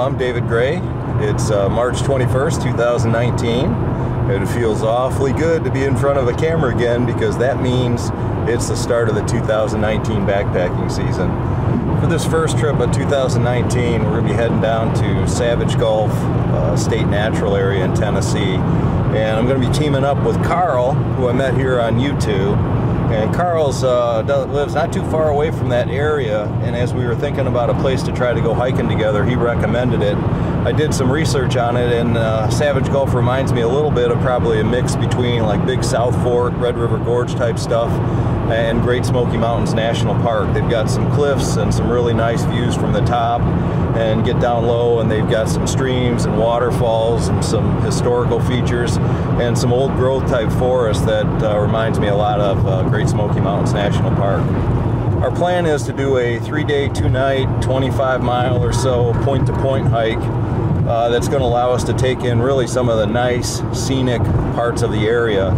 I'm David Gray. It's March 21st, 2019. It feels awfully good to be in front of a camera again because that means it's the start of the 2019 backpacking season. For this first trip of 2019, we're going to be heading down to Savage Gulf State Natural Area in Tennessee. And I'm going to be teaming up with Carl, who I met here on YouTube. And Carl's lives not too far away from that area, and as we were thinking about a place to try to go hiking together, he recommended it. I did some research on it, and Savage Gulf reminds me a little bit of probably a mix between like Big South Fork, Red River Gorge type stuff, and Great Smoky Mountains National Park. They've got some cliffs and some really nice views from the top and get down low, and they've got some streams and waterfalls and some historical features and some old growth type forest that reminds me a lot of Great Smoky Mountains National Park. Our plan is to do a 3-day, 2-night, 25-mile or so point-to-point hike that's going to allow us to take in really some of the nice scenic parts of the area.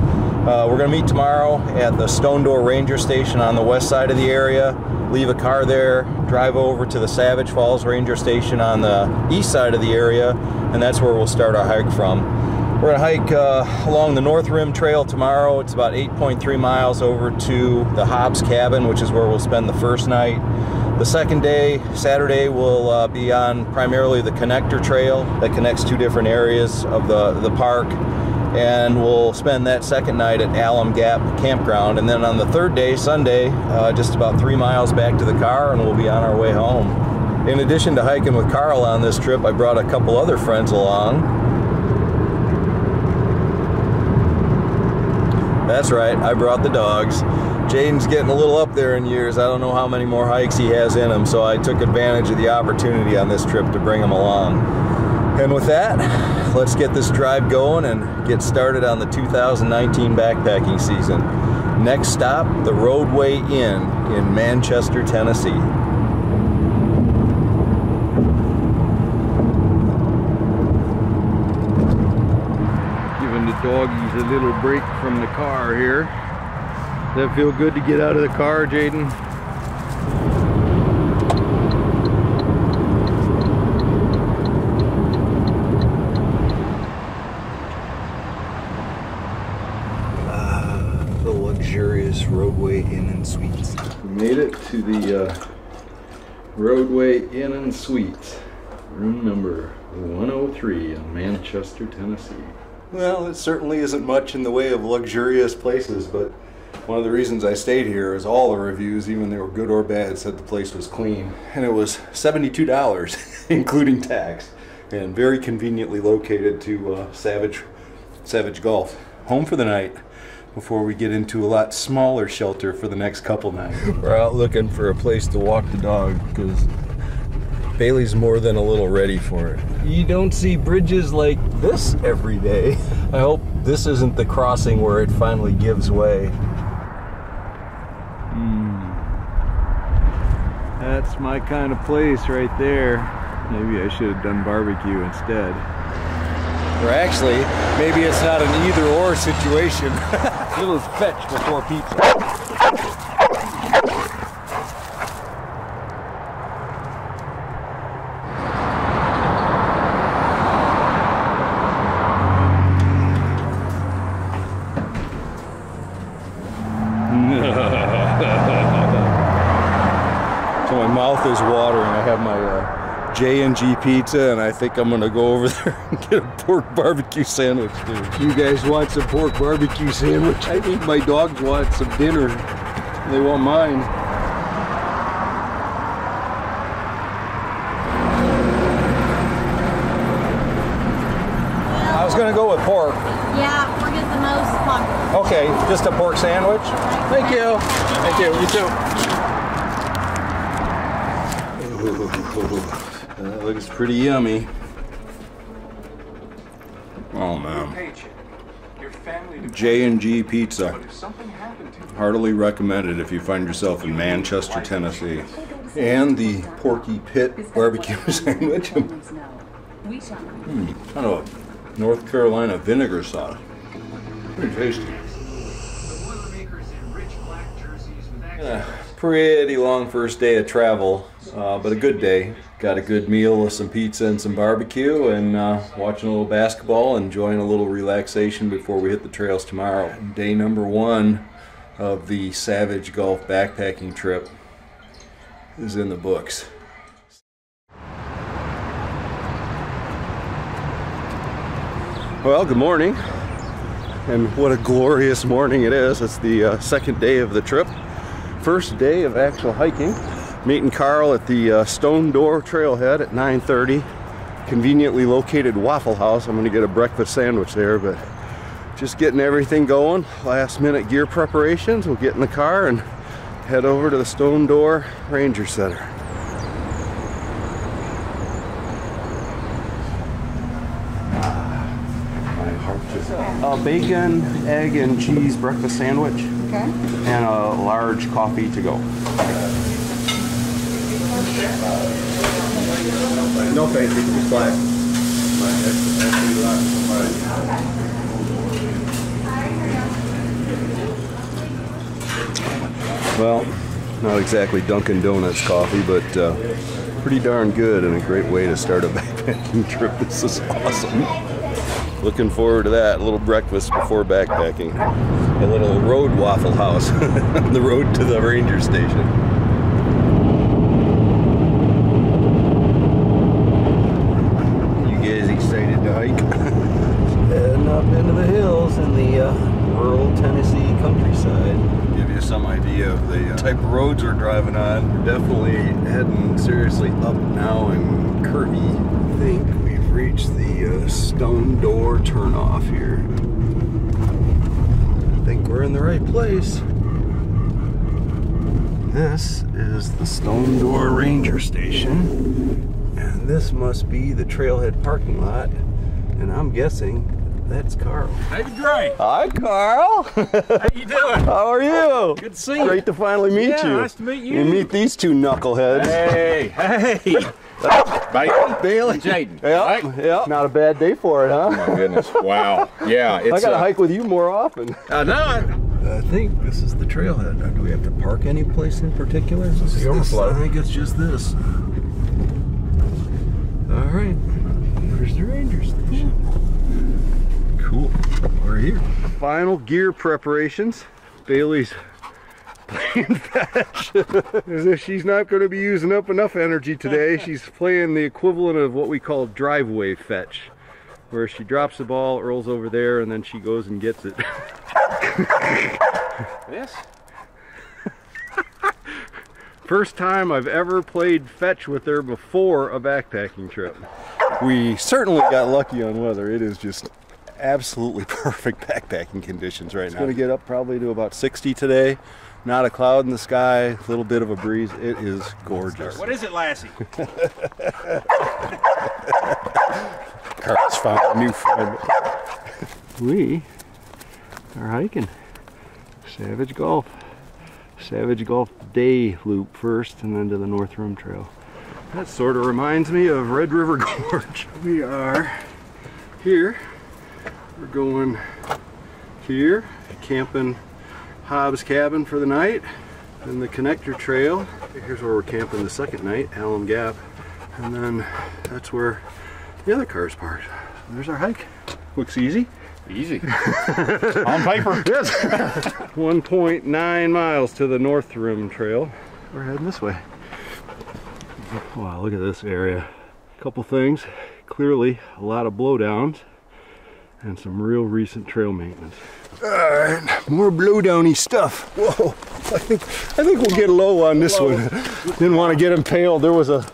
We're going to meet tomorrow at the Stone Door Ranger Station on the west side of the area, leave a car there, drive over to the Savage Falls Ranger Station on the east side of the area, and that's where we'll start our hike from. We're going to hike along the North Rim Trail tomorrow. It's about 8.3 miles over to the Hobbs Cabin, which is where we'll spend the first night. The second day, Saturday, we'll be on primarily the Connector Trail that connects two different areas of the park. And we'll spend that second night at Alum Gap Campground. And then on the third day, Sunday, just about 3 miles back to the car, and we'll be on our way home. In addition to hiking with Carl on this trip, I brought a couple other friends along. That's right, I brought the dogs. Jaden's getting a little up there in years. I don't know how many more hikes he has in him, so I took advantage of the opportunity on this trip to bring him along. And with that, let's get this drive going and get started on the 2019 backpacking season. Next stop, the Roadway Inn in Manchester, Tennessee. Giving the doggies a little break from the car here. Does that feel good to get out of the car, Jaden? Luxurious Roadway Inn and Suites. We made it to the Roadway Inn and Suites, room number 103 in Manchester, Tennessee. Well, it certainly isn't much in the way of luxurious places, but one of the reasons I stayed here is all the reviews, even they were good or bad, said the place was clean. And it was $72, including tax, and very conveniently located to Savage Gulf. Home for the night, before we get into a lot smaller shelter for the next couple nights. We're out looking for a place to walk the dog because Bailey's more than a little ready for it. You don't see bridges like this every day. I hope this isn't the crossing where it finally gives way. That's my kind of place right there. Maybe I should have done barbecue instead. Or actually, maybe it's not an either-or situation. A little fetch before pizza. So my mouth is watering. I have my J&G pizza, and I think I'm gonna go over there and get a pork barbecue sandwich, dude. You guys want some pork barbecue sandwich? I think my dogs want some dinner. They want mine. I was gonna go with pork. Yeah, pork is the most popular. Okay, just a pork sandwich? Thank you. Thank you, you too. That looks pretty yummy. Oh man. J&G pizza. Heartily recommended if you find yourself in Manchester, Tennessee. And the Porky Pit barbecue sandwich. Kind of North Carolina vinegar sauce. Pretty tasty. Pretty long first day of travel, but a good day. Got a good meal with some pizza and some barbecue, and watching a little basketball, enjoying a little relaxation before we hit the trails tomorrow. Day number 1 of the Savage Gulf backpacking trip is in the books. Well, good morning, and what a glorious morning it is. It's the second day of the trip, first day of actual hiking. Meeting Carl at the Stone Door Trailhead at 9:30. Conveniently located Waffle House. I'm going to get a breakfast sandwich there, but just getting everything going. Last minute gear preparations. We'll get in the car and head over to the Stone Door Ranger Center. Bacon, egg, and cheese breakfast sandwich. Okay. And a large coffee to go. No thank you, just black. Well, not exactly Dunkin' Donuts coffee, but pretty darn good and a great way to start a backpacking trip. This is awesome. Looking forward to that. A little breakfast before backpacking. A little road Waffle House on the road to the ranger station. Excited to hike. Heading up into the hills in the rural Tennessee countryside. Give you some idea of the type of roads we're driving on. We're definitely heading seriously up now and curvy. I think we've reached the Stone Door turnoff here. I think we're in the right place. This is the Stone Door Ranger Station. And this must be the trailhead parking lot, and I'm guessing that's Carl. Hey, Dre. Hi, Carl. How you doing? How are you? Good to see you. Great to finally meet you. Nice to meet you. You meet these two knuckleheads. Hey. Bailey. Jaden. Yeah, Right? yeah. Not a bad day for it, huh? Oh my goodness. Wow. Yeah. I gotta hike with you more often. I know it. I think this is the trailhead. Do we have to park any place in particular? I think it's just this. All right, there's the ranger station. Cool, we're here. Final gear preparations. Bailey's playing fetch. As if she's not going to be using up enough energy today. She's playing the equivalent of what we call driveway fetch, where she drops the ball, it rolls over there, and then she goes and gets it. Yes. First time I've ever played fetch with her before a backpacking trip. We certainly got lucky on weather. It is just absolutely perfect backpacking conditions right now. It's going to get up probably to about 60 today. Not a cloud in the sky, a little bit of a breeze. It is gorgeous. What is it, Lassie? Carl's found a new friend. We are hiking Savage Gulf. Savage Gulf Day loop first, and then to the North Rim Trail. That sort of reminds me of Red River Gorge. We are here. We're going here, camping Hobbs Cabin for the night, and the connector trail. Here's where we're camping the second night, Alum Gap, and then that's where the other car's parked. There's our hike. Looks easy. Easy. On paper. Yes. 1.9 miles to the North Rim Trail. We're heading this way. Wow, look at this area. Couple things. Clearly a lot of blowdowns and some real recent trail maintenance. Alright, more blowdowny stuff. Whoa. I think we'll get low on this one. Didn't want to get impaled. There was a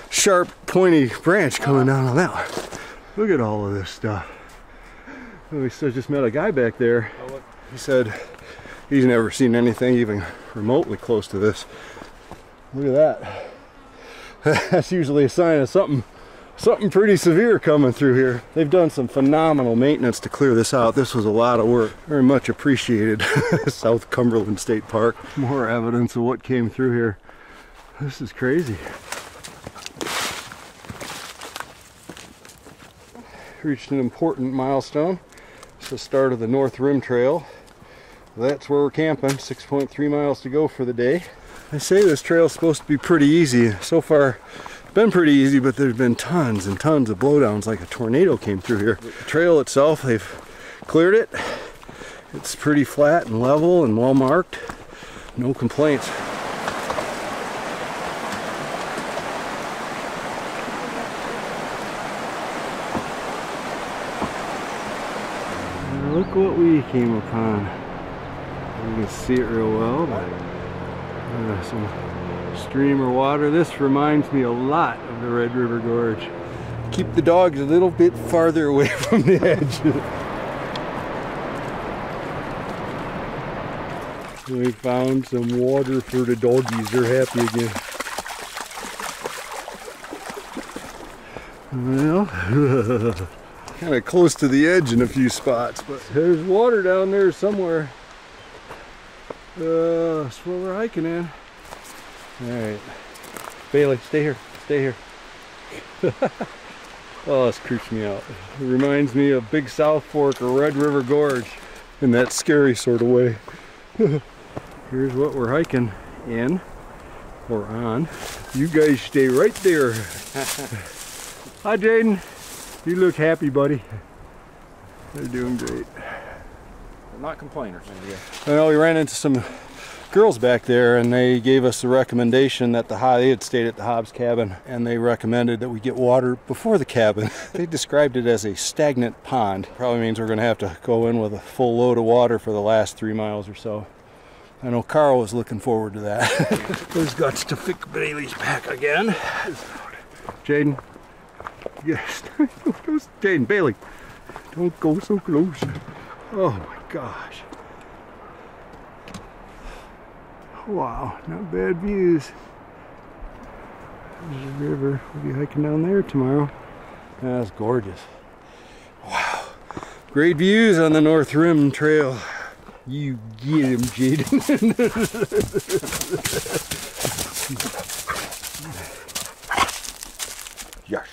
sharp, pointy branch coming down on that one. Look at all of this stuff. We just met a guy back there. He said he's never seen anything even remotely close to this. Look at that. That's usually a sign of something pretty severe coming through here. They've done some phenomenal maintenance to clear this out. This was a lot of work. Very much appreciated. South Cumberland State Park. More evidence of what came through here. This is crazy. Reached an important milestone. It's the start of the North Rim Trail. That's where we're camping. 6.3 miles to go for the day. They say this trail is supposed to be pretty easy. So far Been pretty easy, but there's been tons and tons of blowdowns, like a tornado came through here. The trail itself, they've cleared it. It's pretty flat and level and well marked. No complaints. Look what we came upon. You can see it real well, but some stream or water. This reminds me a lot of the Red River Gorge. Keep the dogs a little bit farther away from the edge. We found some water for the doggies. They're happy again. Well, kind of close to the edge in a few spots, but there's water down there somewhere. That's where we're hiking in. Alright. Bailey, stay here. Stay here. Oh, this creeps me out. It reminds me of Big South Fork or Red River Gorge in that scary sort of way. Here's what we're hiking in or on. You guys stay right there. Hi, Jaden. You look happy, buddy. They're doing great. They're not complainers. Well, we ran into some girls back there, and they gave us the recommendation that they had stayed at the Hobbs cabin, and they recommended that we get water before the cabin. They described it as a stagnant pond. Probably means we're going to have to go in with a full load of water for the last 3 miles or so. I know Carl was looking forward to that. There's guts to fix Bailey's pack again. Jaden. Yes. Jaden, Bailey. Don't go so close. Oh my gosh. Wow, not bad views. There's a river. We'll be hiking down there tomorrow. That's gorgeous. Wow. Great views on the North Rim Trail. You get him, Jaden. Yes.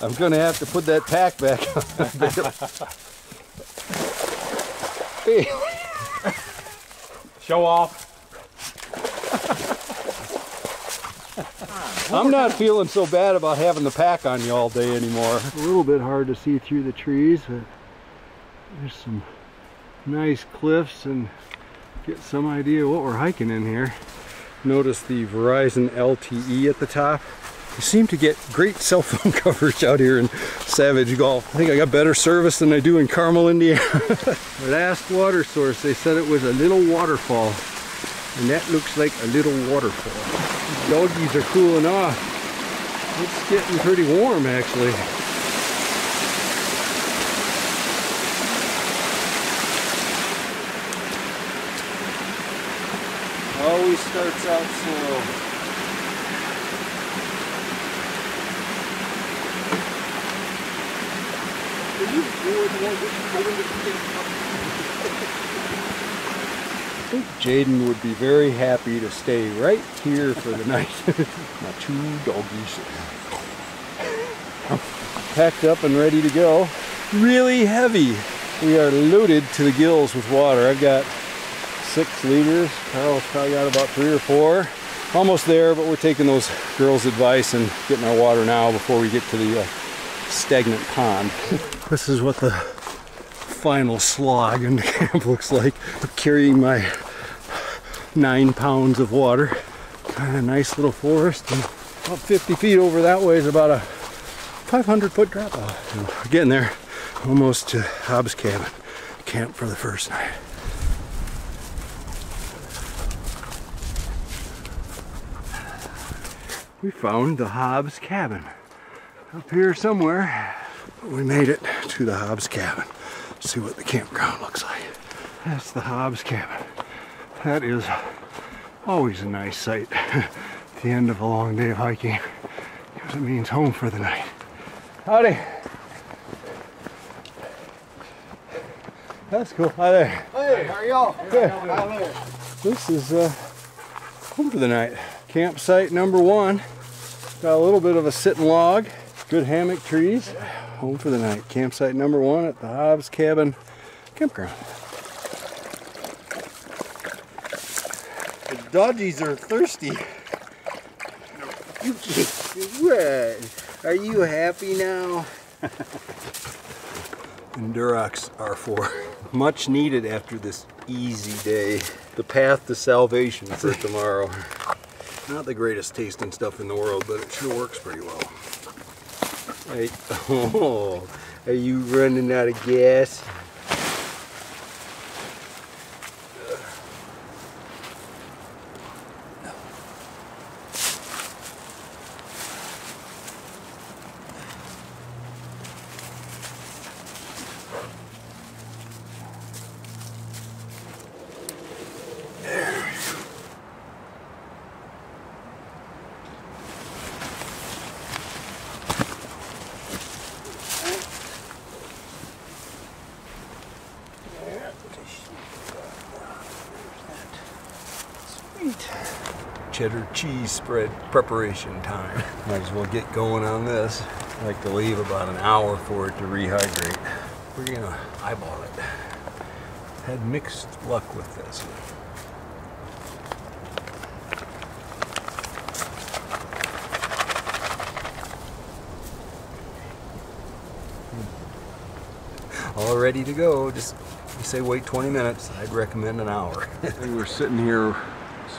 I'm gonna have to put that pack back on. Hey. Show off. I'm not feeling so bad about having the pack on you all day anymore. A little bit hard to see through the trees, but there's some nice cliffs and get some idea what we're hiking in here. Notice the Verizon LTE at the top. You seem to get great cell phone coverage out here in Savage Gulf. I think I got better service than I do in Carmel, Indiana. The last water source, they said it was a little waterfall. And that looks like a little waterfall. The doggies are cooling off. It's getting pretty warm, actually. Always starts out slow. I think Jaden would be very happy to stay right here for the night. My 2 doggies. Packed up and ready to go. Really heavy. We are loaded to the gills with water. I've got 6 liters. Carl's probably got about 3 or 4. Almost there, but we're taking those girls' advice and getting our water now before we get to the stagnant pond. This is what the final slog in the camp looks like. I'm carrying my 9 pounds of water. A nice little forest, and about 50 feet over that way is about a 500-foot drop off. And we're getting there, almost to Hobbs cabin. Camp for the first night. We found the Hobbs cabin up here somewhere. We made it to the Hobbs cabin. Let's see what the campground looks like. That's the Hobbs cabin. That is always a nice sight at the end of a long day of hiking, because it means home for the night. Howdy. That's cool. Hi there. Hey, how are y'all? Good. Hi there. This is home for the night. Campsite number 1. Got a little bit of a sitting log. Good hammock trees. Home for the night. Campsite number 1 at the Hobbs Cabin Campground. doggies are thirsty. What? Are you happy now? Durox R4. Much needed after this easy day. The path to salvation for tomorrow. Not the greatest tasting stuff in the world, but it sure works pretty well. Hey, oh, are you running out of gas? Cheddar cheese spread preparation time. Might as well get going on this. I like to leave about an hour for it to rehydrate. We're gonna eyeball it. Had mixed luck with this. All ready to go. Just you say wait 20 minutes. I'd recommend an hour. We're sitting here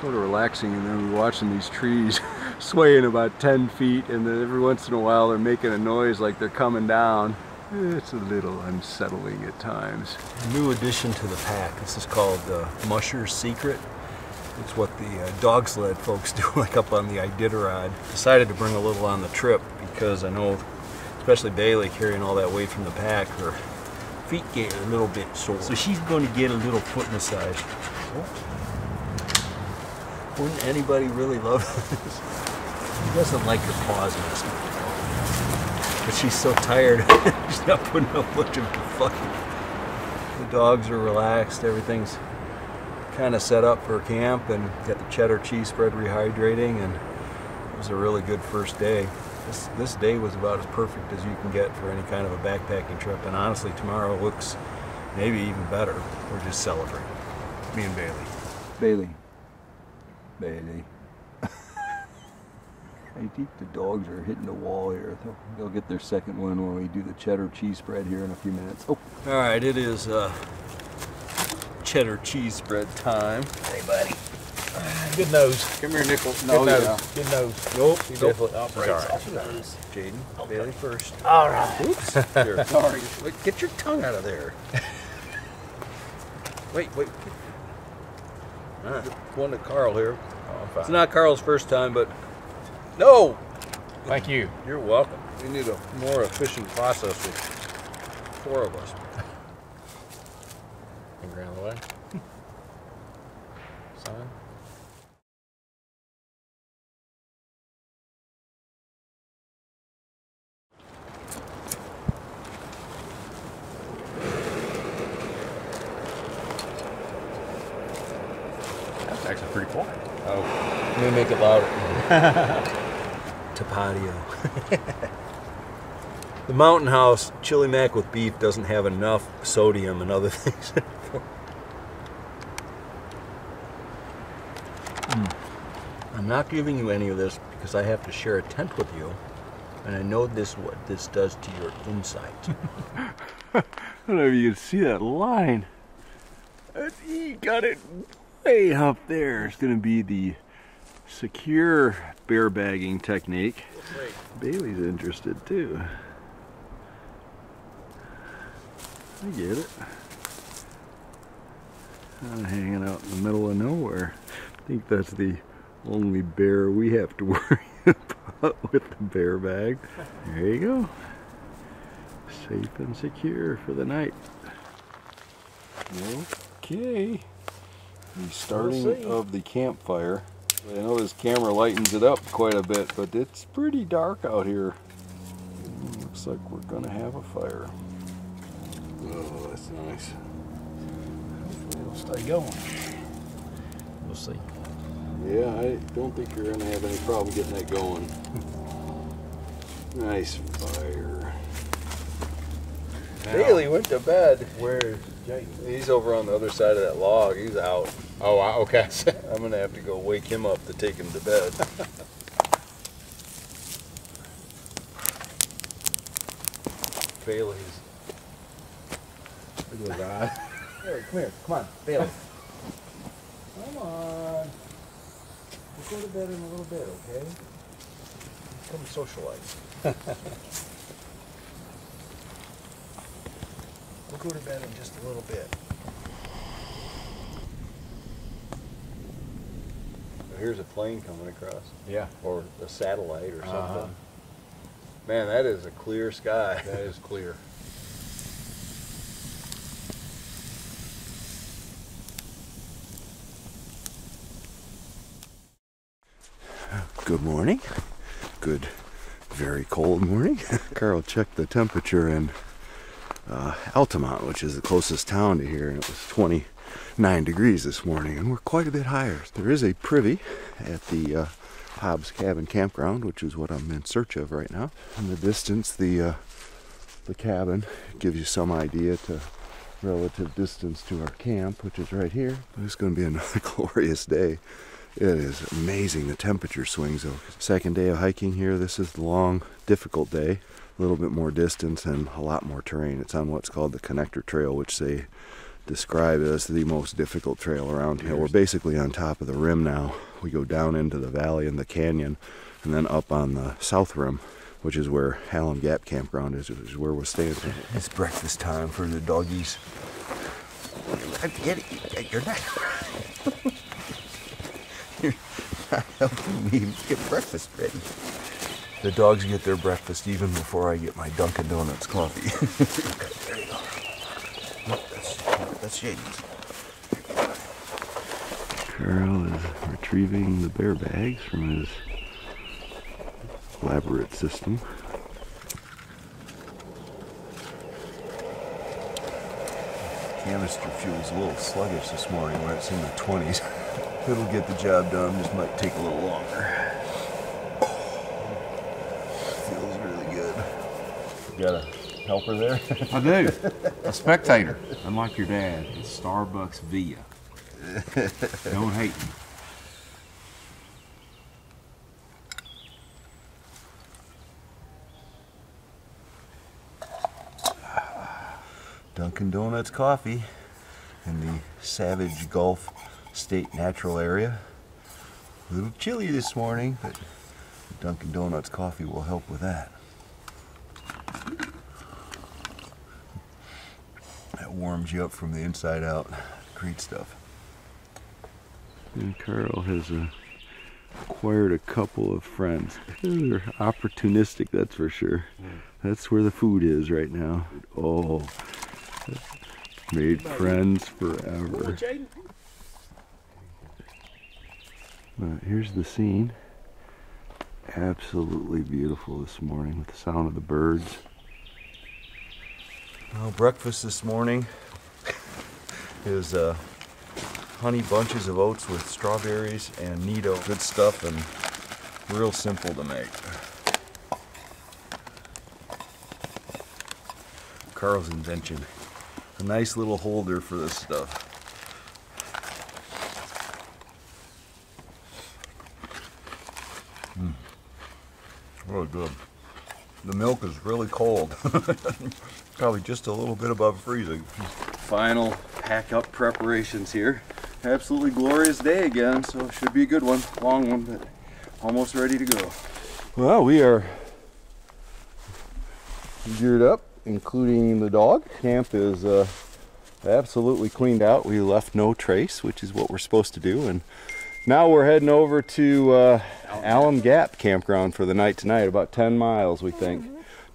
sort of relaxing, and then we're watching these trees swaying about 10 feet, and then every once in a while they're making a noise like they're coming down. It's a little unsettling at times. A new addition to the pack. This is called Musher Secret. It's what the dog sled folks do, like up on the Iditarod. Decided to bring a little on the trip because I know, especially Bailey carrying all that weight from the pack, her feet get a little bit sore. So she's going to get a little foot massage. Wouldn't anybody really love this? She doesn't like her paws messed with. But she's so tired, she's not putting up much of a fucking. The dogs are relaxed, everything's kind of set up for camp, and got the cheddar cheese spread rehydrating, and it was a really good first day. This day was about as perfect as you can get for any kind of a backpacking trip, and honestly tomorrow looks maybe even better. We're just celebrating. Me and Bailey. Bailey. I think the dogs are hitting the wall here. They'll get their second one when we do the cheddar cheese spread here in a few minutes. Oh. All right, it is cheddar cheese spread time. Hey, buddy. Good nose. Come here, Nickel. No, Good nose. Good nose. Nope. He definitely operates. Jaden, okay. Bailey first. All right. Oops. Here. Sorry. Wait, get your tongue out of there. Wait. One to Carl here. Oh, it's not Carl's first time, but no. Thank you. You're welcome. We need a more efficient process with 4 of us. Finger out of the way. Sign. That's actually pretty quiet. Oh, let me make it louder. Tapatio. The Mountain House chili mac with beef doesn't have enough sodium and other things. I'm not giving you any of this because I have to share a tent with you, and I know what this does to your insides. I don't know if you can see that line. He got it way up there. It's going to be the secure bear bagging technique. Bailey's interested too. I get it. I'm hanging out in the middle of nowhere. I think that's the only bear we have to worry about with the bear bag. There you go. Safe and secure for the night. Okay. The starting of the campfire. I know this camera lightens it up quite a bit, but it's pretty dark out here. Looks like we're gonna have a fire. Oh, that's nice. Hopefully it'll stay going. We'll see. Yeah, I don't think you're gonna have any problem getting that going. Nice fire. Bailey went to bed. Where's Jake? He's over on the other side of that log. He's out. Oh, okay. I'm gonna have to go wake him up to take him to bed. Bailey's. Look at that. Come here. Come on, Bailey. Come on. We'll go to bed in a little bit, okay? Come socialize. We'll go to bed in just a little bit. Here's a plane coming across. Yeah. Or a satellite or something. Man, that is a clear sky. That is clear. Good morning. Good, very cold morning. Carl checked the temperature in Altamont, which is the closest town to here, and it was 29 degrees this morning, and we're quite a bit higher. There is a privy at the Hobbs Cabin Campground, which is what I'm in search of right now. In the distance, the cabin gives you some idea to relative distance to our camp, which is right here. But it's going to be another glorious day. It is amazing the temperature swings though. Second day of hiking here. This is the long, difficult day. A little bit more distance and a lot more terrain. It's on what's called the Connector Trail, which they describe as the most difficult trail around here. We're basically on top of the rim now. We go down into the valley and the canyon, and then up on the south rim, which is where Allen Gap Campground is where we're staying. It's breakfast time for the doggies. You're not. You're not helping me get breakfast ready. The dogs get their breakfast even before I get my Dunkin' Donuts coffee. There you go. Nope, that's Shaden's. Carl is retrieving the bear bags from his elaborate system. Canister fuel's a little sluggish this morning when it's in the 20s. It'll get the job done, just might take a little longer. Feels really good. You got a helper there? I do. A spectator. Unlike your dad, it's Starbucks Via. Don't hate me. Dunkin' Donuts coffee in the Savage Gulf State Natural Area. A little chilly this morning, but Dunkin' Donuts coffee will help with that. That warms you up from the inside out. Great stuff. And Carl has acquired a couple of friends. They're opportunistic, that's for sure. That's where the food is right now. Oh, made friends forever. Here's the scene. Absolutely beautiful this morning with the sound of the birds. Well, breakfast this morning is honey bunches of oats with strawberries and Nido. Good stuff and real simple to make. Carl's invention. A nice little holder for this stuff. Really good. The milk is really cold. Probably just a little bit above freezing. Final pack up preparations here. Absolutely glorious day again, so it should be a good one. Long one, but almost ready to go. Well, we are geared up, including the dog. Camp is absolutely cleaned out. We left no trace, which is what we're supposed to do. And now we're heading over to Allen Gap Campground for the night tonight. About 10 miles, we think.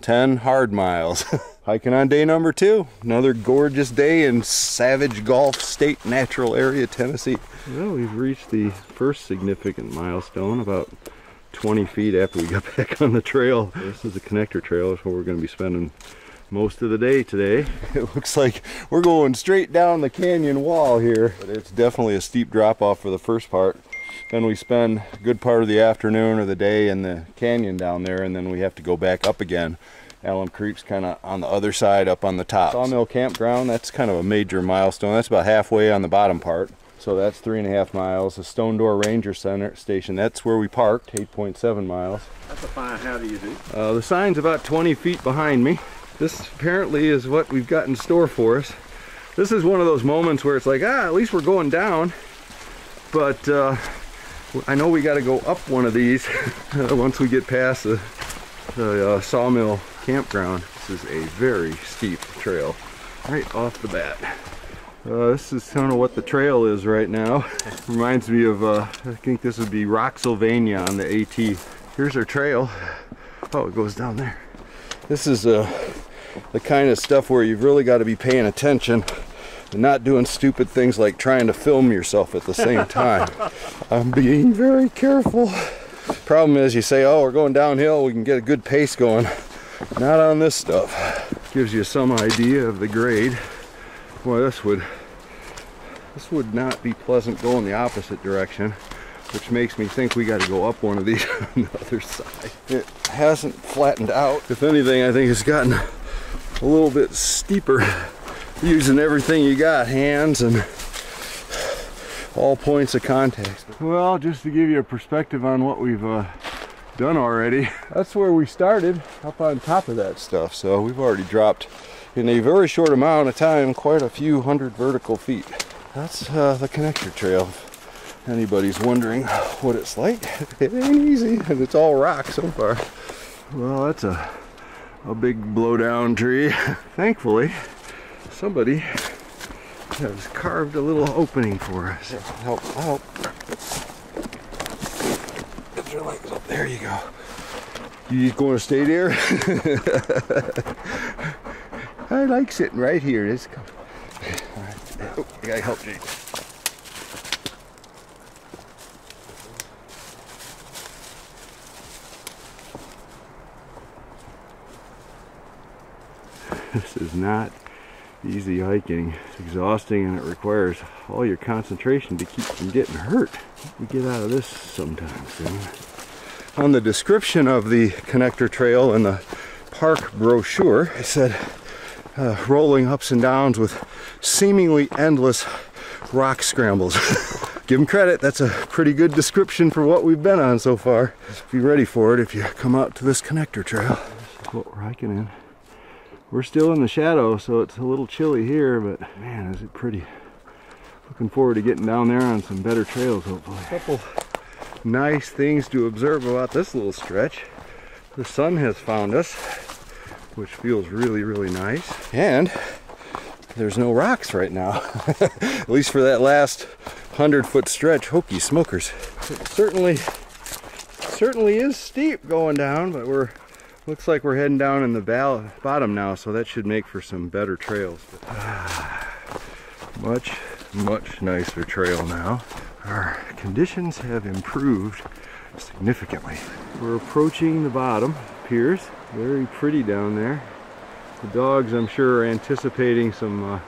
10 hard miles. Hiking on day number 2. Another gorgeous day in Savage Gulf State Natural Area, Tennessee. Well, we've reached the first significant milestone about 20 feet after we got back on the trail. This is the Connector Trail. That's where we're going to be spending most of the day today. It looks like we're going straight down the canyon wall here, but it's definitely a steep drop off for the first part. Then we spend a good part of the afternoon or the day in the canyon down there, and then we have to go back up again Alum Creek's kind of on the other side up on the top. Sawmill Campground, that's kind of a major milestone. That's about halfway on the bottom part. So that's 3.5 miles. The Stone Door Ranger Center Station, that's where we parked, 8.7 miles. That's a fine how do you do. The sign's about 20 feet behind me. This apparently is what we've got in store for us. This is one of those moments where it's like, at least we're going down. But I know we got to go up one of these once we get past the Sawmill Campground. This is a very steep trail right off the bat. This is kind of what the trail is right now. Reminds me of, I think this would be Rocksylvania on the AT. Here's our trail. Oh, it goes down there. This is the kind of stuff where you've really got to be paying attention and not doing stupid things like trying to film yourself at the same time. I'm being very careful. Problem is, you say, oh, we're going downhill, we can get a good pace going. Not on this stuff. Gives you some idea of the grade. Boy, this would not be pleasant going the opposite direction, which makes me think we got to go up one of these on the other side. It hasn't flattened out. If anything, I think it's gotten a little bit steeper, using everything you got, hands and all points of contact. Well, just to give you a perspective on what we've done already, that's where we started, up on top of that stuff. So we've already dropped, in a very short amount of time, quite a few hundred vertical feet. That's the connector trail. If anybody's wondering what it's like, it ain't easy, and it's all rock so far. Well, that's a big blowdown tree. Thankfully, somebody has carved a little opening for us. Help. Get your legs up. There you go. You going to stay there? I like sitting right here. All right. Oh, I gotta help Jake. This is not easy hiking. It's exhausting and it requires all your concentration to keep from getting hurt. We get out of this sometime soon. On the description of the connector trail in the park brochure, it said rolling ups and downs with seemingly endless rock scrambles. Give them credit, that's a pretty good description for what we've been on so far. Just be ready for it if you come out to this connector trail. This is what we're hiking in. We're still in the shadow, so it's a little chilly here, but man, is it pretty. Looking forward to getting down there on some better trails, hopefully. A couple nice things to observe about this little stretch. The sun has found us, which feels really, really nice. And there's no rocks right now. At least for that last 100-foot stretch. Hokey smokers. It certainly is steep going down, but looks like we're heading down in the bottom now, so that should make for some better trails. But much nicer trail now. Our conditions have improved significantly. We're approaching the bottom, appears. Very pretty down there. The dogs, I'm sure, are anticipating some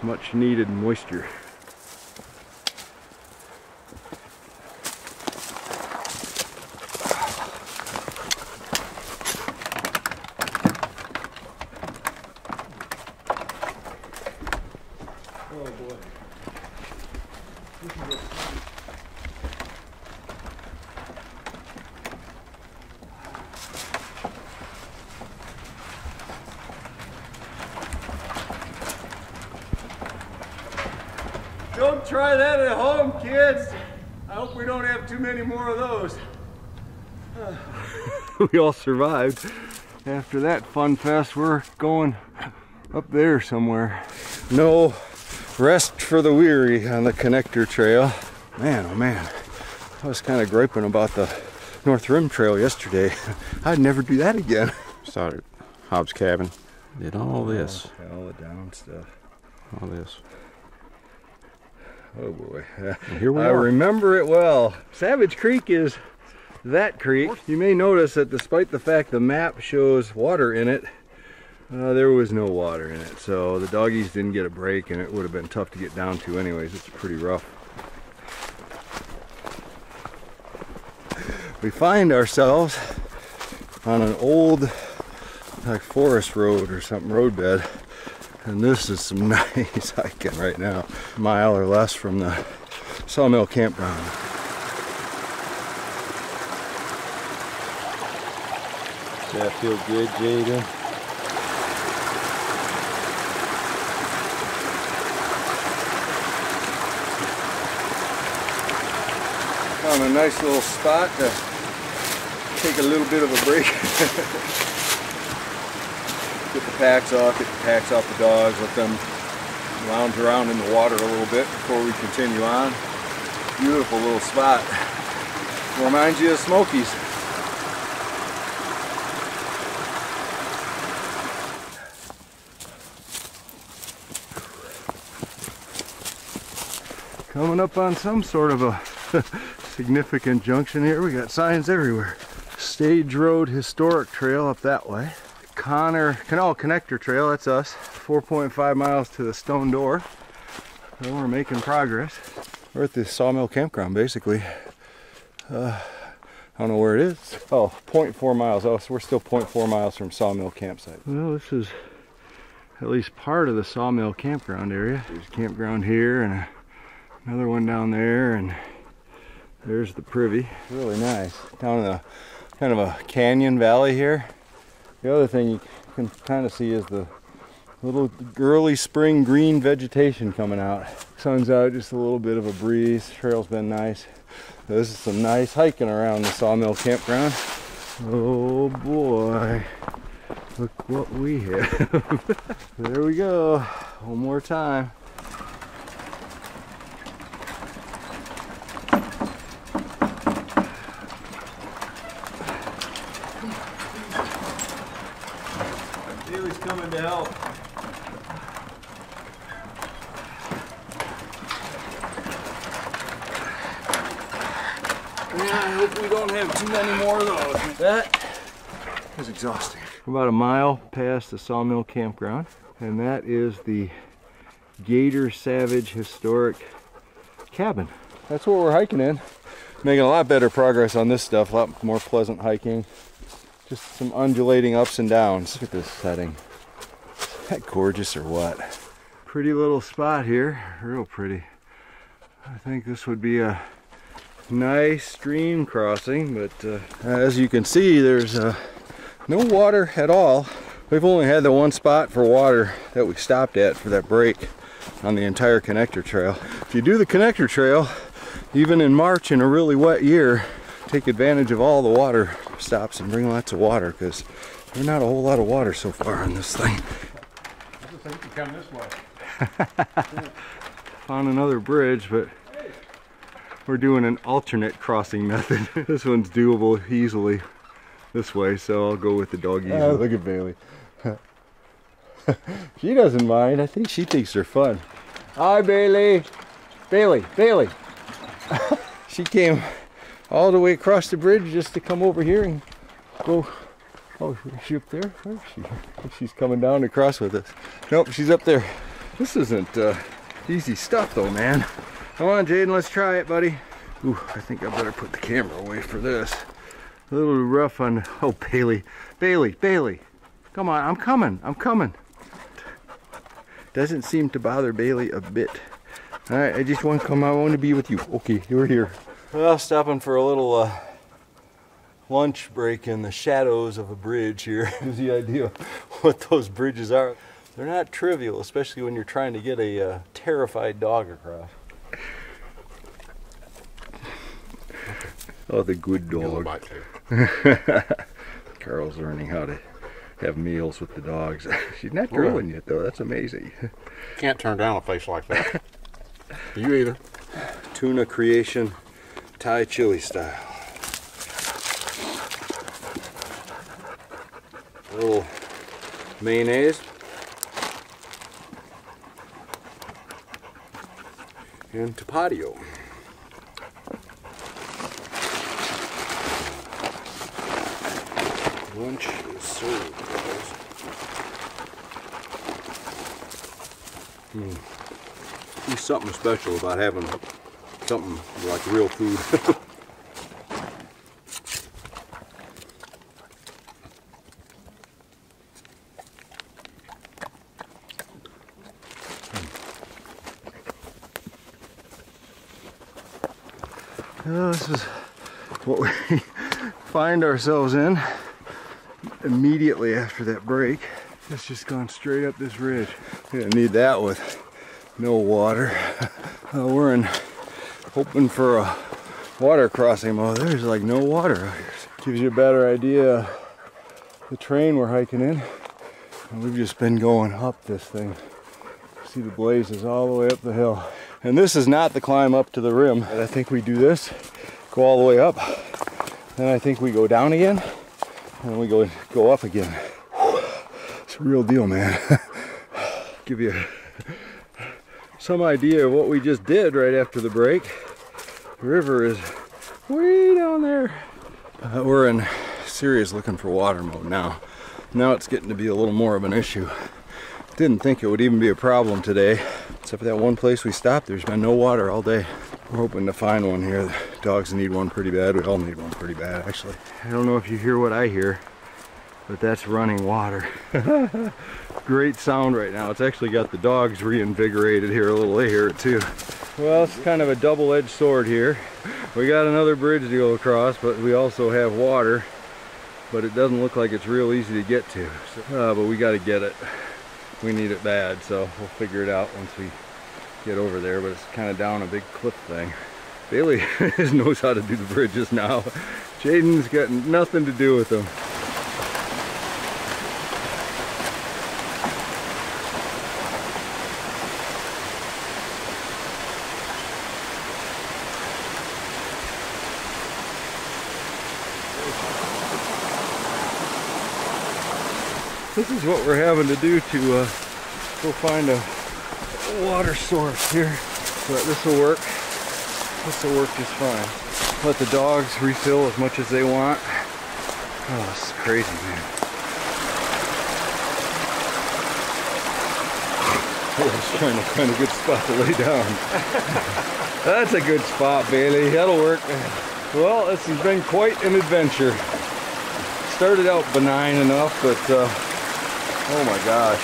much needed moisture. Don't try that at home, kids. I hope we don't have too many more of those. We all survived. After that fun fest, we're going up there somewhere. No rest for the weary on the connector trail. Man, oh man, I was kind of griping about the North Rim Trail yesterday. I'd never do that again. Started Hobbs Cabin. Did all this. All the down stuff. All this. Oh boy. And here we are. I remember it well. Savage Creek is that creek. You may notice that despite the fact the map shows water in it, there was no water in it. So the doggies didn't get a break, and it would have been tough to get down to anyways. It's pretty rough. We find ourselves on an old like forest road or something, roadbed. And this is some nice hiking right now. A mile or less from the Sawmill Campground. Does that feel good, Jaden? Found a nice little spot to take a little bit of a break. Get the packs off the dogs, let them lounge around in the water a little bit before we continue on. Beautiful little spot. Reminds you of Smoky's. Coming up on some sort of a significant junction here. We got signs everywhere. Stage Road Historic Trail up that way. Canal Connector Trail, that's us. 4.5 miles to the Stone Door. So we're making progress. We're at the Sawmill Campground, basically. I don't know where it is. Oh, 0.4 miles. Oh, so we're still 0.4 miles from Sawmill Campsite. Well, this is at least part of the Sawmill Campground area. There's a campground here and another one down there, and there's the privy. Really nice. Down in a kind of a canyon valley here. The other thing you can kind of see is the little early spring green vegetation coming out. Sun's out, just a little bit of a breeze. Trail's been nice. This is some nice hiking around the Sawmill Campground. Oh boy, look what we have. There we go, one more time. Bailey's coming to help. Yeah, I hope we don't have too many more of those. That is exhausting. We're about a mile past the Sawmill Campground, and that is the Gator Savage Historic Cabin. That's what we're hiking in. Making a lot better progress on this stuff, a lot more pleasant hiking. Just some undulating ups and downs. Look at this setting. Isn't that gorgeous or what? Pretty little spot here, real pretty. I think this would be a nice stream crossing, but as you can see, there's no water at all. We've only had the one spot for water that we stopped at for that break on the entire connector trail. If you do the connector trail, even in March in a really wet year, take advantage of all the water stops and bring lots of water, because there's not a whole lot of water so far on this thing. I just think you come this way. Found another bridge, but we're doing an alternate crossing method. This one's doable easily this way, so I'll go with the doggies. Oh, look at Bailey. She doesn't mind. I think she thinks they're fun. Hi, Bailey. Bailey, Bailey. She came all the way across the bridge just to come over here and go. Oh, is she up there? Where is she? She's coming down across with us. Nope, she's up there. This isn't easy stuff though, man. Come on, Jaden, let's try it, buddy. Ooh, I think I better put the camera away for this. A little rough on, oh, Bailey. Bailey, Bailey. Come on, I'm coming, I'm coming. Doesn't seem to bother Bailey a bit. All right, I just want to come, I want to be with you. Okay, you're here. Well, stopping for a little lunch break in the shadows of a bridge here. Gives you the idea what those bridges are. They're not trivial, especially when you're trying to get a terrified dog across. Oh, the good dog. Carol's learning how to have meals with the dogs. She's not drooling yet, though. That's amazing. Can't turn down a face like that. You either. Tuna Creation Thai chili style. A little mayonnaise. And tapatio. Lunch is served, guys. There's something special about having something like real food. This is what we find ourselves in immediately after that break. It's just gone straight up this ridge. We didn't need that with no water. We're hoping for a water crossing. Well, there's like no water out here. Gives you a better idea the terrain we're hiking in. And we've just been going up this thing. See the blazes all the way up the hill. And this is not the climb up to the rim. I think we do this, go all the way up. Then I think we go down again, and we go up again. It's a real deal, man. Give you some idea of what we just did right after the break. The river is way down there. We're in serious looking for water mode now. Now it's getting to be a little more of an issue. Didn't think it would even be a problem today. Except for that one place we stopped, there's been no water all day. We're hoping to find one here. The dogs need one pretty bad. We all need one pretty bad, actually. I don't know if you hear what I hear, but that's running water. Great sound right now. It's actually got the dogs reinvigorated here a little. They hear it too. Well, it's kind of a double-edged sword here. We got another bridge to go across, but we also have water, but it doesn't look like it's real easy to get to. But we got to get it. We need it bad, so we'll figure it out once we get over there. But it's kind of down a big cliff thing. Bailey knows how to do the bridges now. Jaden's got nothing to do with them. This is what we're having to do to go find a water source here. But this will work. This will work just fine. Let the dogs refill as much as they want. Oh, this is crazy, man. I was trying to find a good spot to lay down. That's a good spot, Bailey. That'll work. Well, this has been quite an adventure. Started out benign enough, but oh my gosh.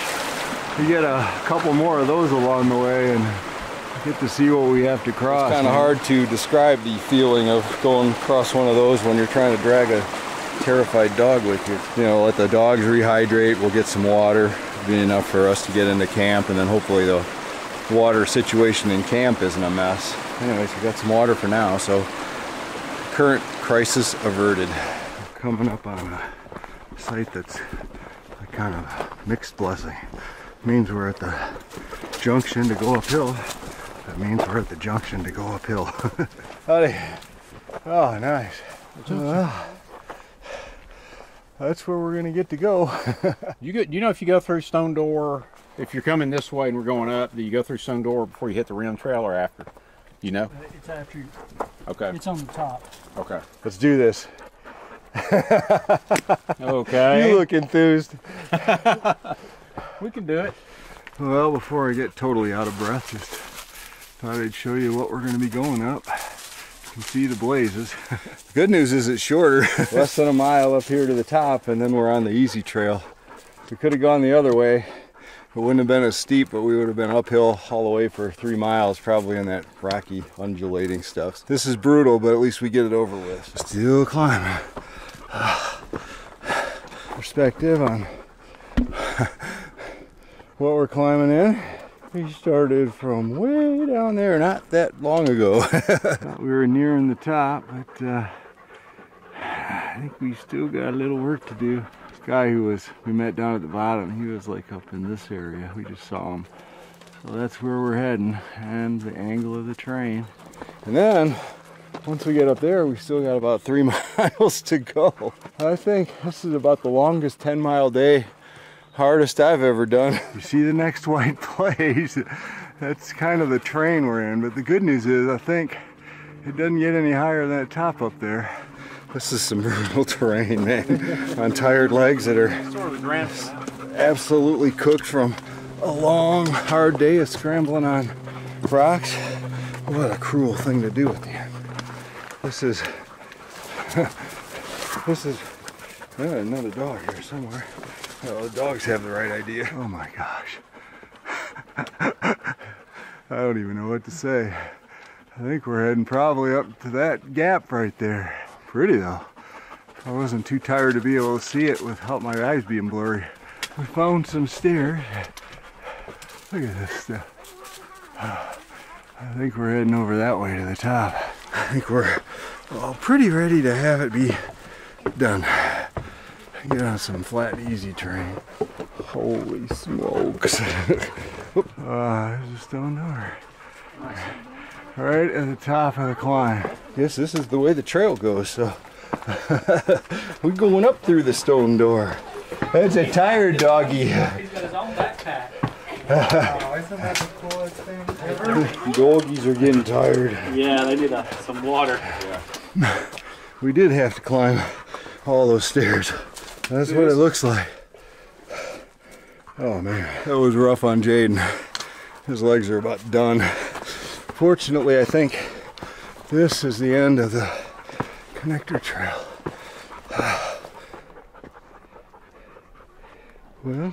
You get a couple more of those along the way and get to see what we have to cross. It's kind of hard to describe the feeling of going across one of those when you're trying to drag a terrified dog with you. You know, let the dogs rehydrate, we'll get some water, be enough for us to get into camp, and then hopefully the water situation in camp isn't a mess. Anyways, we got some water for now, so current crisis averted. We're coming up on a site that's kind of a mixed blessing. It means we're at the junction to go uphill. That means we're at the junction to go uphill. Howdy. Oh, nice. That's where we're gonna get to go. You know, if you go through Stone Door, if you're coming this way and we're going up, do you go through Stone Door before you hit the rim trail or after? You know? It's after. Okay. It's on the top. Okay. Let's do this. Okay. You look enthused. We can do it. Well, before I get totally out of breath, just thought I'd show you what we're going to be going up. You can see the blazes. The good news is it's shorter. Less than a mile up here to the top, and then we're on the easy trail. We could have gone the other way. It wouldn't have been as steep, but we would have been uphill all the way for 3 miles, probably in that rocky, undulating stuff. This is brutal, but at least we get it over with. Still climbing. Perspective on what we're climbing in. We started from way down there not that long ago. Thought we were nearing the top, but I think we still got a little work to do. This guy we met down at the bottom, he was like up in this area. We just saw him. So that's where we're heading, and the angle of the terrain. And then once we get up there, we still got about 3 miles to go. I think this is about the longest 10-mile day, hardest I've ever done. You see the next white place? That's kind of the terrain we're in, but the good news is I think it doesn't get any higher than that top up there. This is some brutal terrain, man. On tired legs that are absolutely cooked from a long, hard day of scrambling on rocks. What a cruel thing to do at the end. This is another dog here somewhere. Oh, the dogs have the right idea. Oh my gosh. I don't even know what to say. I think we're heading probably up to that gap right there. Pretty though. I wasn't too tired to be able to see it without my eyes being blurry. We found some stairs. Look at this stuff. I think we're heading over that way to the top. I think we're all pretty ready to have it be done. Get on some flat, easy terrain. Holy smokes. There's a stone door. Right at the top of the climb. Yes, this is the way the trail goes, so we're going up through the stone door. That's a tired doggy. He's got his own backpack. Oh, isn't that the coolest thing ever? Doggies are getting tired. Yeah, they need some water. Yeah. We did have to climb all those stairs. That's what it looks like. Oh man, that was rough on Jaden. His legs are about done. Fortunately, I think this is the end of the connector trail. Well,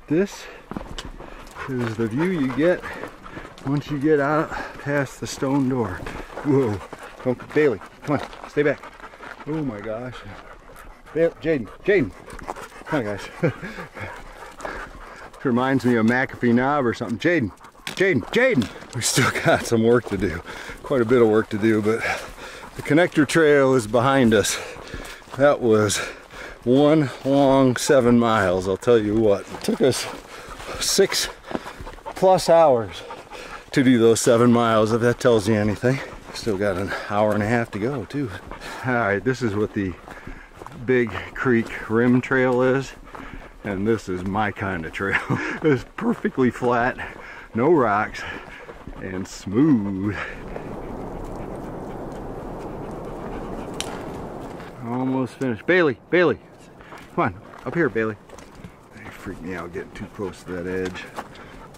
this is the view you get once you get out past the stone door. Whoa. Come, Bailey, come on, stay back. Oh my gosh. Jaden. Come on, guys. Reminds me of McAfee Knob or something. Jaden. We still got some work to do. Quite a bit of work to do, but the connector trail is behind us. That was one long 7 miles, I'll tell you what. It took us 6+ hours to do those 7 miles, if that tells you anything. Still got an hour and a half to go too. All right, this is what the Big Creek Rim Trail is, and this is my kind of trail. It's perfectly flat, no rocks, and smooth. Almost finished. Bailey, come on, up here, Bailey. They freak me out getting too close to that edge,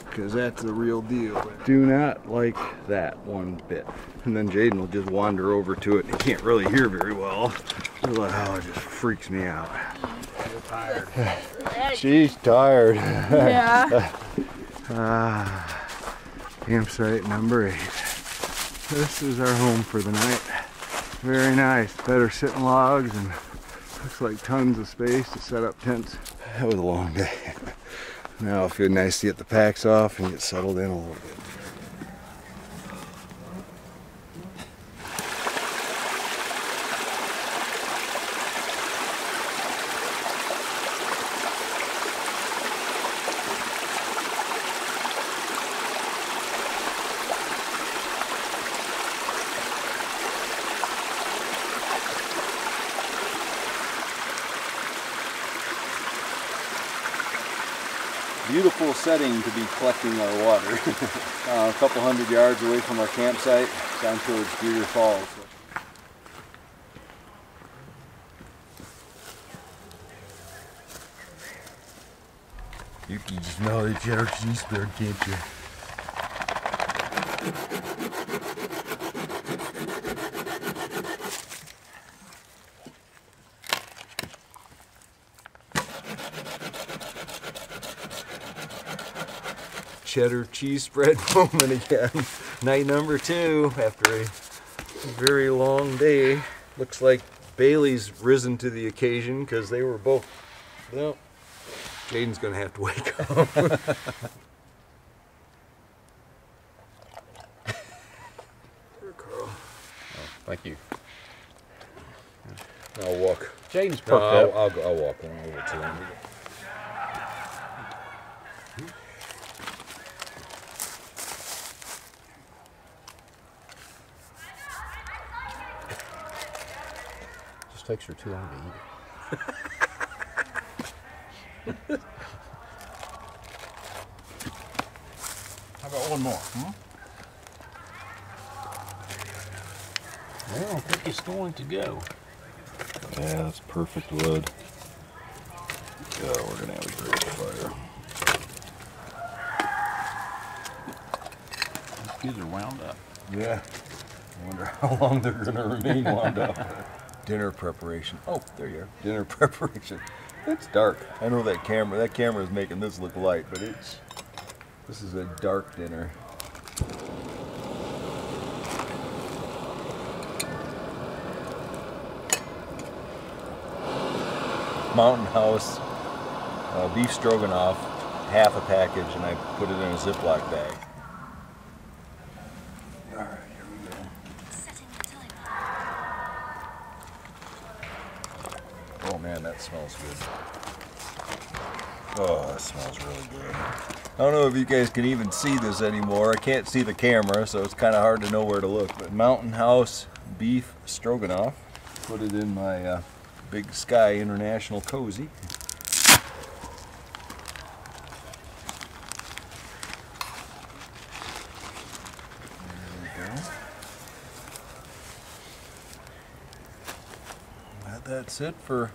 because that's the real deal. Do not like that one bit. And then Jaden will just wander over to it, and he can't really hear very well. Oh, it just freaks me out. You're tired. She's tired. Yeah. Campsite number 8. This is our home for the night. Very nice. Better sitting logs, and looks like tons of space to set up tents. That was a long day. Now it'll feel nice to get the packs off and get settled in a little bit. Beautiful setting to be collecting our water. A couple hundred yards away from our campsite, down towards Deer Falls. You can smell the cheddar cheese spread, can't you? Cheddar cheese spread moment again. Night number 2 after a very long day. Looks like Bailey's risen to the occasion because they were both, well, Jaden's gonna have to wake up. Here, Carl. Oh, thank you. I'll walk. Jaden's No, perked up. I'll walk on over to him. Just takes her too long to eat it. How about one more? Well, I think it's going to go. Yeah, that's perfect wood. Yeah, we're gonna have a great fire. These kids are wound up. Yeah. I wonder how long they're gonna remain wound up. Dinner preparation. Oh, there you are. Dinner preparation. It's dark. I know that camera is making this look light, but this is a dark dinner. Mountain House beef stroganoff, half a package, and I put it in a Ziploc bag. Alright, here we go. Oh man, that smells good. Oh, that smells really good. I don't know if you guys can even see this anymore. I can't see the camera, so it's kind of hard to know where to look. But Mountain House beef stroganoff. Put it in my Big Sky International cozy. There we go. That's it for,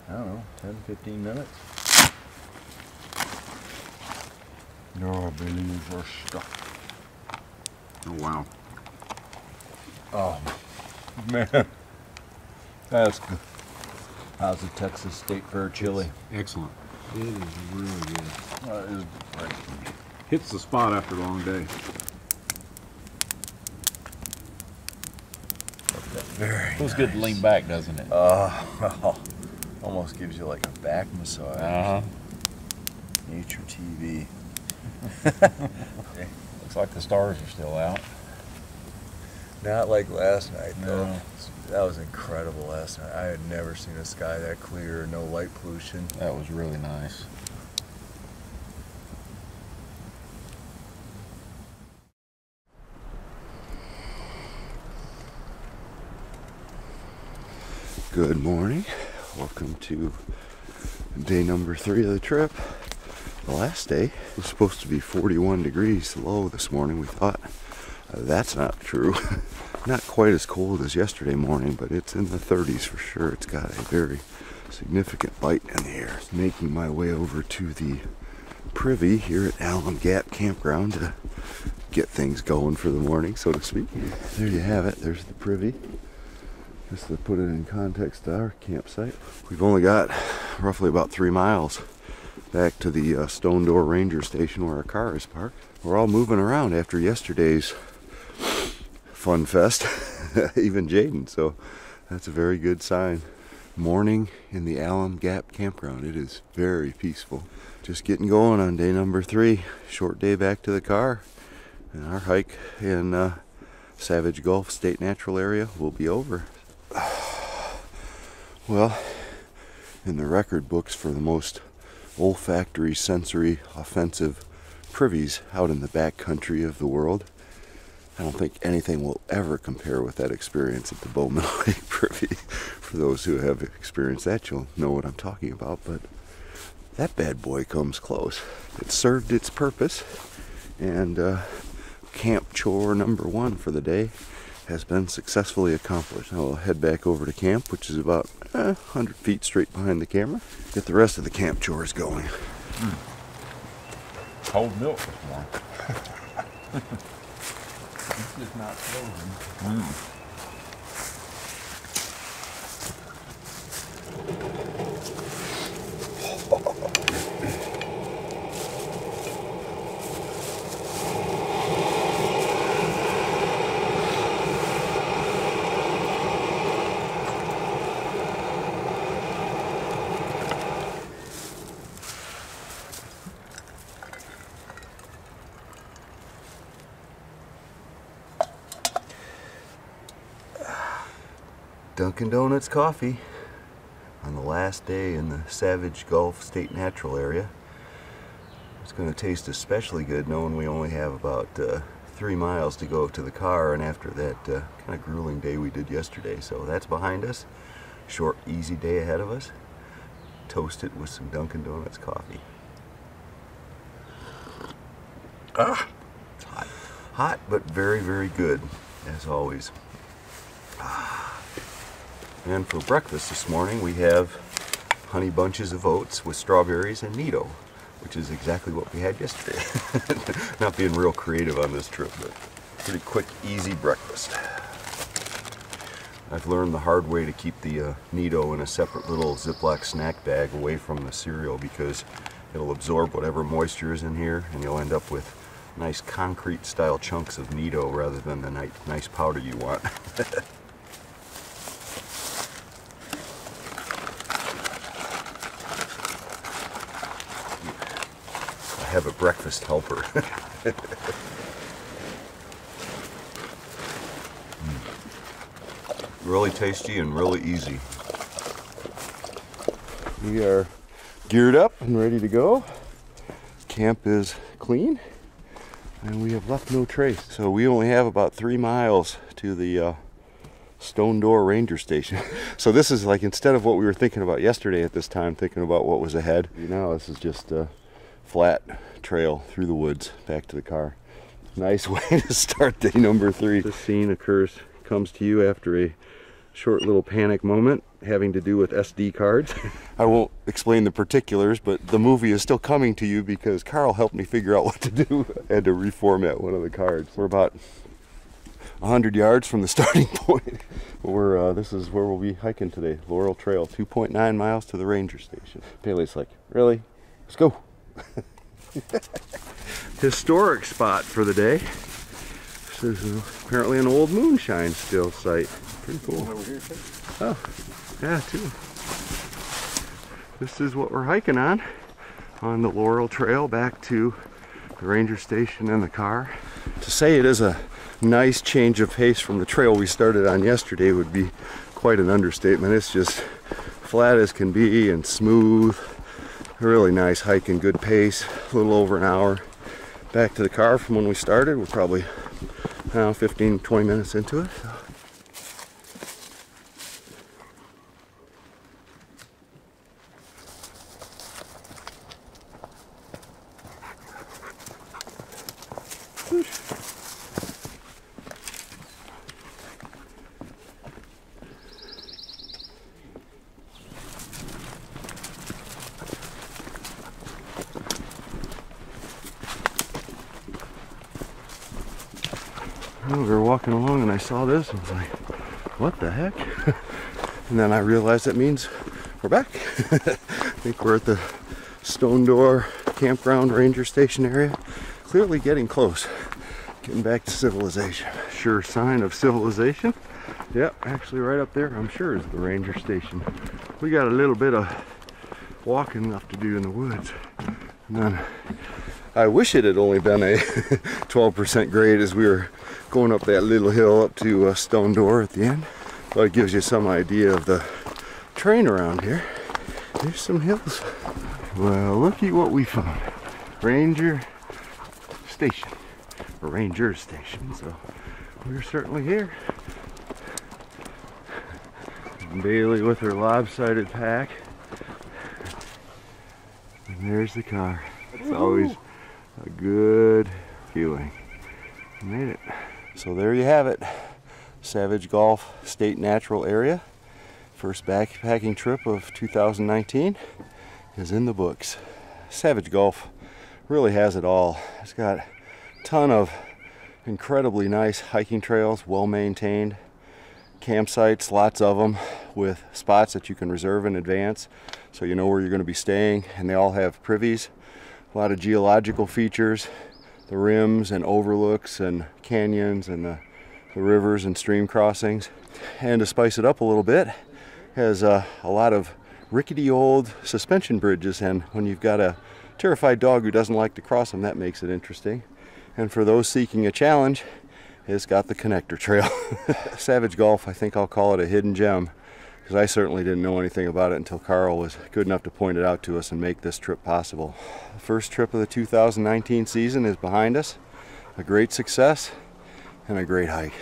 I don't know, 10-15 minutes. No, believe our stuff. Oh wow. Oh man, that's good. How's the Texas State Fair chili? Excellent. It is really good. It is great. Hits the spot after a long day. Very Feels nice. good to lean back, doesn't it? Almost gives you like a back massage. Uh-huh. Nature TV. Looks like the stars are still out. Not like last night though. No. That was incredible last night. I had never seen a sky that clear, no light pollution. That was really nice. Good morning. Welcome to day number 3 of the trip. The last day was supposed to be 41 degrees low this morning. We thought that's not true. Not quite as cold as yesterday morning, but it's in the 30s for sure. It's got a very significant bite in the air. Making my way over to the privy here at Alum Gap Campground to get things going for the morning, so to speak. There you have it. There's the privy. Just to put it in context to our campsite. We've only got roughly about 3 miles back to the Stone Door Ranger Station where our car is parked. We're all moving around after yesterday's fun fest, even Jaden, so that's a very good sign. Morning in the Alum Gap Campground. It is very peaceful. Just getting going on day number 3. Short day back to the car, and our hike in Savage Gulf State Natural Area will be over. Well, in the record books for the most olfactory, sensory, offensive privies out in the back country of the world, I don't think anything will ever compare with that experience at the Bowman Lake Privy. For those who have experienced that, you'll know what I'm talking about, but that bad boy comes close. It served its purpose, and camp chore number 1 for the day has been successfully accomplished. Now we'll head back over to camp, which is about 100 feet straight behind the camera. Get the rest of the camp chores going. Cold milk this morning. This is not frozen. Dunkin' Donuts coffee on the last day in the Savage Gulf State Natural Area. It's going to taste especially good knowing we only have about 3 miles to go to the car, and after that kind of grueling day we did yesterday. So that's behind us. Short, easy day ahead of us. Toast it with some Dunkin' Donuts coffee. It's hot. Hot, but very, very good, as always. And for breakfast this morning, we have honey bunches of oats with strawberries and Nido, which is exactly what we had yesterday. Not being real creative on this trip, but pretty quick, easy breakfast. I've learned the hard way to keep the Nido in a separate little Ziploc snack bag away from the cereal, because it'll absorb whatever moisture is in here, and you'll end up with nice concrete style chunks of Nido rather than the nice powder you want. have a breakfast helper. Really tasty and really easy. We are geared up and ready to go. Camp is clean and we have left no trace. So we only have about 3 miles to the Stone Door Ranger Station. So this is like, instead of what we were thinking about yesterday at this time, thinking about what was ahead, now this is just a flat trail through the woods back to the car. Nice way to start day number 3. This scene comes to you after a short little panic moment having to do with SD cards. I won't explain the particulars, but the movie is still coming to you because Carl helped me figure out what to do. I had to reformat one of the cards. We're about 100 yards from the starting point. This is where we'll be hiking today, Laurel Trail, 2.9 miles to the ranger station. Bailey's like, really? Let's go. Historic spot for the day. This is apparently an old moonshine still site. Pretty cool. Oh, yeah, too. This is what we're hiking on the Laurel Trail back to the ranger station and the car. To say it is a nice change of pace from the trail we started on yesterday would be quite an understatement. It's just flat as can be and smooth. A really nice hike and good pace. A little over an hour back to the car from when we started. We're probably 15-20 minutes into it. We were walking along and I saw this and was like, what the heck? And then I realized that means we're back. I think we're at the Stone Door Campground Ranger Station area. Clearly getting close. Getting back to civilization. Sure sign of civilization. Yep, actually right up there, I'm sure, is the ranger station. We got a little bit of walking left to do in the woods. And then I wish it had only been a 12% grade as we were going up that little hill up to Stone Door at the end. But it gives you some idea of the terrain around here. There's some hills. Well, looky what we found. Ranger Station. Or Ranger Station. So we're certainly here. Bailey with her lopsided pack. And there's the car. It's always a good feeling. We made it. So there you have it. Savage Golf State Natural Area. First backpacking trip of 2019 is in the books. Savage Golf really has it all. It's got a ton of incredibly nice hiking trails, well maintained, campsites, lots of them, with spots that you can reserve in advance so you know where you're going to be staying, and they all have privies. A lot of geological features, the rims and overlooks and canyons and the rivers and stream crossings. And to spice it up a little bit, has a lot of rickety old suspension bridges, and when you've got a terrified dog who doesn't like to cross them, that makes it interesting. And for those seeking a challenge, it's got the connector trail. Savage Golf, I think I'll call it a hidden gem, because I certainly didn't know anything about it until Carl was good enough to point it out to us and make this trip possible. The first trip of the 2019 season is behind us. A great success and a great hike.